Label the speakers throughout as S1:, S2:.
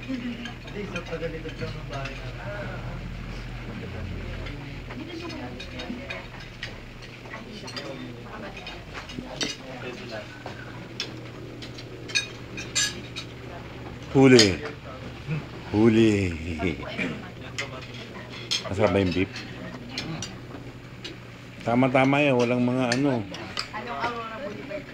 S1: Hindi, sa tagalidad lang ng bahay na.
S2: Huli. Huli. Masarap ba yung beef? Tama-tama yan. Walang mga ano.
S3: Anong Aurora Boulevard?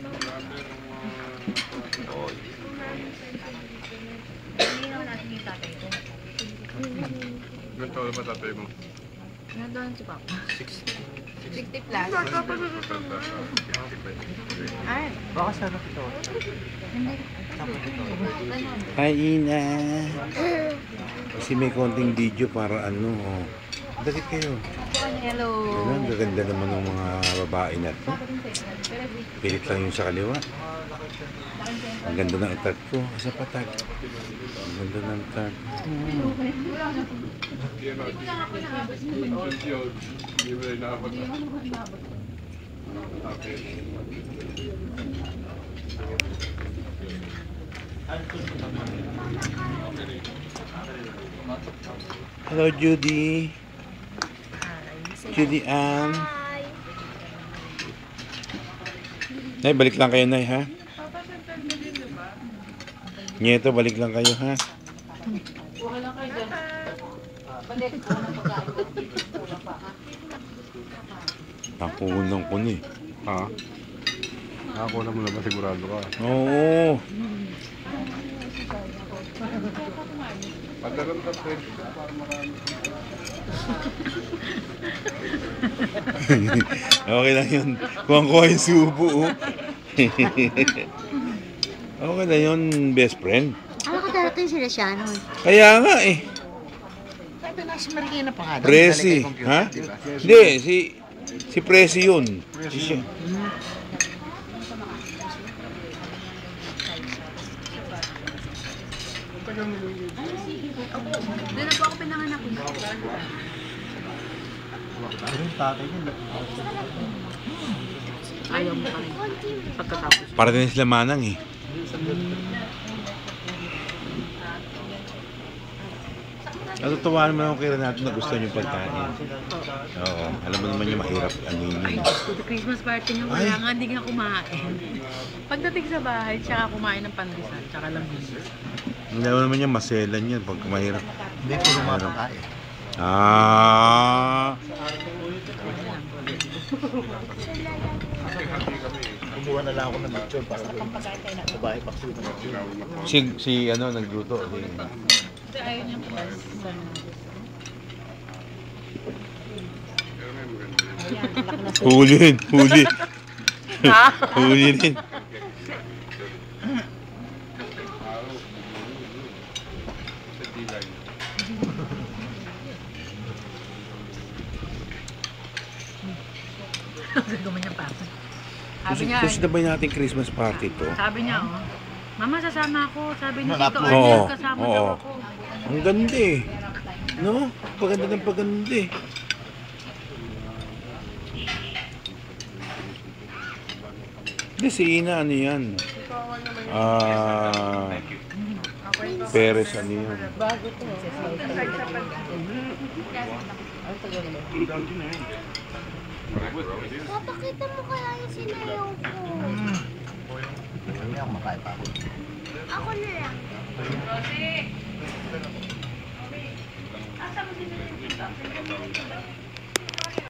S3: Hindi natin yung tatay ko.
S4: Ilan taon ba tatay mo?
S3: Nandun si Papa. 60 plus. Ay,
S1: Baka sarap ito.
S3: hindi.
S2: Hi, Ina. Kasi may konting video para ano. Oh. Dalit kayo.
S3: Hello.
S2: Ano, ang gaganda naman ng mga babae na to. Pilit lang yung sa kaliwa. Ang ganda ng tag ko. Sa patag. Ang ganda ng tag. Hello, Judy. Judy Ann. Nay, balik lang kayo, Nay, ha? Nieto, balik lang kayo, ha? Nakuunang ko ni.
S4: Ha? Nakakuha mo na ba? Sigurado ka?
S2: Oo.
S4: Padaram ka pwede ka para marami.
S2: Okay lang yun. Kuha-kuha yung subo, oh. Okay lang yun, best friend.
S3: Ano ko darating sila siya nun?
S2: Kaya nga, eh.
S1: Sabi na si Marikina pa nga.
S2: Presi, ha? Hindi, si Presi yun. Si-
S3: Doon na po ako pinanganak.
S1: Pero yung tatay niya.
S3: Ayaw mo pa rin. Pagkatapos.
S2: Para din sila manang, eh. Natutuwa naman ako kay Renato na gusto niyo pagkain. Oo, alam mo naman yung mahirap ano yun.
S3: The Christmas party niyo,
S2: Ay.
S3: kaya nga hindi nga kumain. Pagdating sa bahay, tsaka kumain ng pandesal, tsaka lambis.
S2: Hindi mo naman yung maselan yan pag mahirap.
S1: Hindi ko lumakakain.
S2: Ah,
S1: Kumuha na lang ako ng lechon para sa bahay pa
S2: si ano nagluto.
S3: Ayaw niya po.
S2: Huli rin, huli. Huli rin.
S3: Gumawa niya pa. Sabi niya,
S2: Gusto ba natin Christmas party to?
S3: sabi niya, oh, Mama, sasama ako. Sabi niya, Tito
S1: Oo,
S3: Arnel, kasama daw
S2: oo.
S3: ako.
S2: Ang ganda eh. No? Paganda ng paganda eh. Hindi, si Ina ano yan? Perez ano yan?
S3: Bago to.
S5: Papakita mo kaya yung sinayaw ko.
S1: Hindi ako makain pa ako.
S5: Ako na lang.